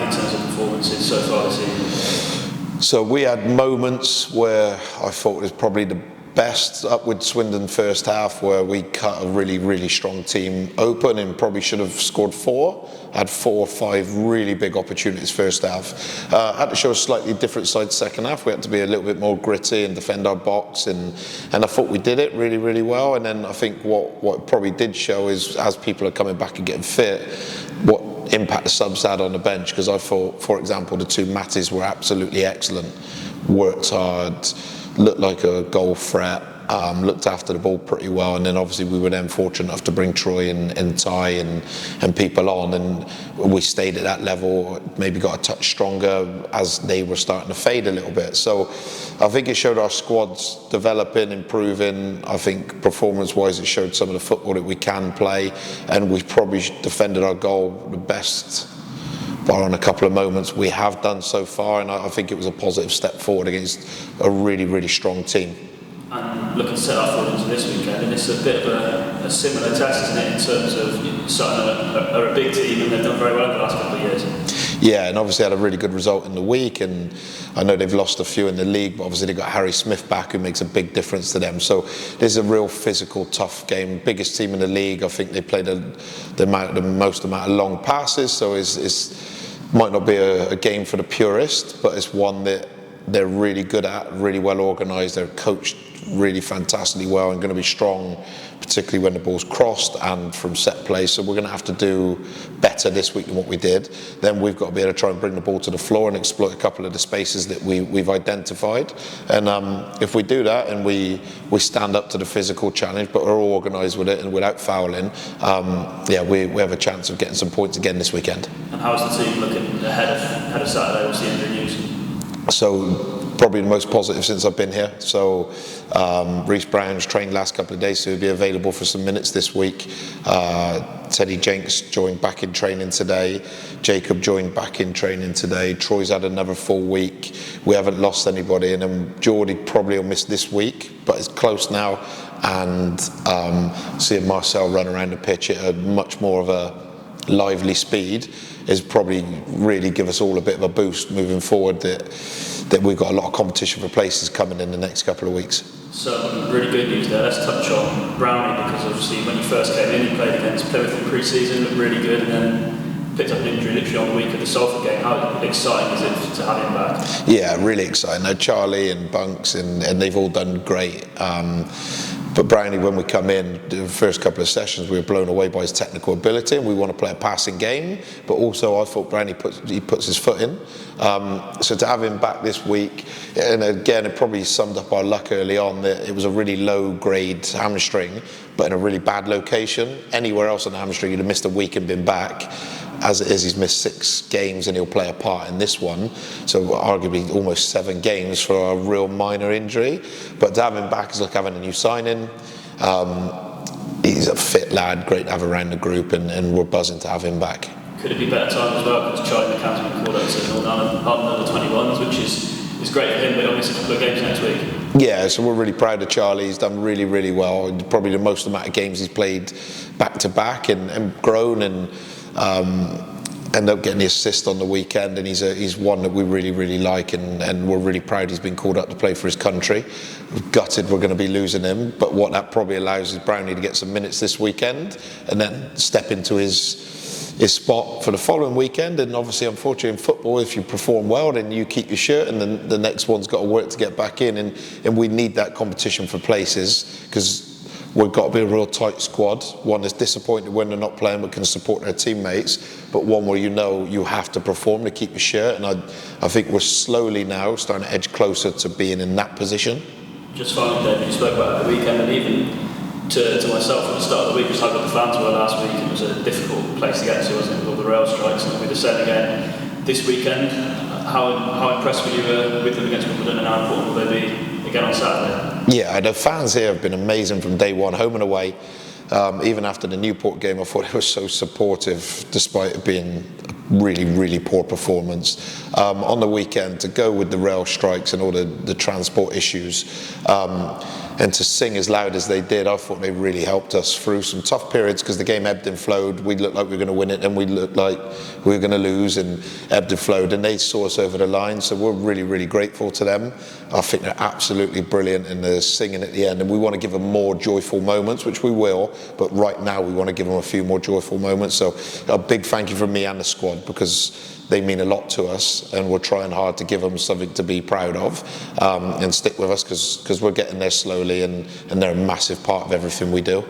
in terms of performances so far this season? So we had moments where I thought it was probably the best, up with Swindon first half, where we cut a really, really strong team open and probably should have scored 4. Had 4 or 5 really big opportunities first half. Had to show a slightly different side second half. We had to be a little bit more gritty and defend our box, and I thought we did it really, really well. And then I think what probably did show is, as people are coming back and getting fit, what impact the subs had on the bench, because I thought, for example, the 2 Matties were absolutely excellent, worked hard, looked like a goal threat, looked after the ball pretty well, and then obviously we were then fortunate enough to bring Troy and Ty and people on, and we stayed at that level, maybe got a touch stronger as they were starting to fade a little bit. So I think it showed our squads developing, improving. I think performance-wise it showed some of the football that we can play, and we probably defended our goal the best, bar on a couple of moments, we have done so far, and I think it was a positive step forward against a really, really strong team. And looking to set that forward into this weekend, and it's a bit of a similar test, isn't it, in terms of Sutton are a big team and they've done very well in the last couple of years. Yeah, and obviously had a really good result in the week, and I know they've lost a few in the league, but obviously they've got Harry Smith back, who makes a big difference to them. So this is a real physical, tough game. Biggest team in the league. I think they played the most amount of long passes, so it's might not be a game for the purist, but it's one that they're really good at, really well organised. They're coached really fantastically well and going to be strong, particularly when the ball's crossed and from set play. So we're going to have to do better this week than what we did. Then we've got to be able to try and bring the ball to the floor and exploit a couple of the spaces that we've identified. And if we do that and we stand up to the physical challenge, but we're all organised with it and without fouling, we have a chance of getting some points again this weekend. And how's the team looking ahead of Saturday? What's the injury news? So probably the most positive since I've been here. So Reece Brown's trained last couple of days, so he'll be available for some minutes this week. Teddy Jenks joined back in training today. Jacob joined back in training today. Troy's had another full week. We haven't lost anybody, and then Geordie probably will miss this week, but it's close now. And seeing Marcel run around the pitch at a much more of a lively speed is probably really give us all a bit of a boost moving forward, that we've got a lot of competition for places coming in the next couple of weeks. So really good news there. Let's touch on Brownie, because obviously when you first came in, you played against Plymouth in pre-season, looked really good, and then picked up an injury literally on the week of the Salford game. How exciting is it to have him back? Yeah, really exciting. Now Charlie and Bunks and they've all done great. But Brownie, when we come in, the first couple of sessions, we were blown away by his technical ability, and we want to play a passing game. But also, I thought Brownie puts his foot in. So to have him back this week, and again, it probably summed up our luck early on that it was a really low-grade hamstring, but in a really bad location. Anywhere else on the hamstring, you'd have missed a week and been back. As it is, he's missed 6 games and he'll play a part in this one. So arguably almost 7 games for a real minor injury. But to have him back is like having a new signing. He's a fit lad, great to have around the group, and we're buzzing to have him back. Could it be better time as well, because Charlie McCann's been called up to Northern Ireland under 21s, which is great for him, but he'll miss a couple of games next week. Yeah, so we're really proud of Charlie. He's done really, really well. Probably the most amount of games he's played back to back and grown, and ended up getting the assist on the weekend, and he's one that we really, really like, and we're really proud he's been called up to play for his country. We're gutted we're going to be losing him, but what that probably allows is Brownie to get some minutes this weekend and then step into his spot for the following weekend. And obviously, unfortunately, in football, if you perform well, then you keep your shirt, and then the next one's got to work to get back in, and we need that competition for places, because we've got to be a real tight squad. One is disappointed when they're not playing but can support their teammates, but one where you have to perform to keep your shirt, and I think we're slowly now starting to edge closer to being in that position. Just finally, David, you spoke about the weekend, and even to myself at the start of the week, just how good the fans were last week. It was a difficult place to get to, wasn't it, with all the rail strikes, and it'll be the same again this weekend. How impressed were you with them against Wimbledon, and how important will they be again on Saturday? Yeah, the fans here have been amazing from day one, home and away. Even after the Newport game, I thought it was so supportive, despite it being a really, really poor performance. On the weekend, to go with the rail strikes and all the transport issues, and to sing as loud as they did, I thought they really helped us through some tough periods, because the game ebbed and flowed. We looked like we were going to win it, and we looked like we were going to lose, and ebbed and flowed, and they saw us over the line. So we're really, really grateful to them. I think they're absolutely brilliant in the singing at the end, and we want to give them more joyful moments, which we will, but right now we want to give them a few more joyful moments. So a big thank you from me and the squad, because they mean a lot to us, and we're trying hard to give them something to be proud of, and stick with us, because we're getting there slowly, and they're a massive part of everything we do.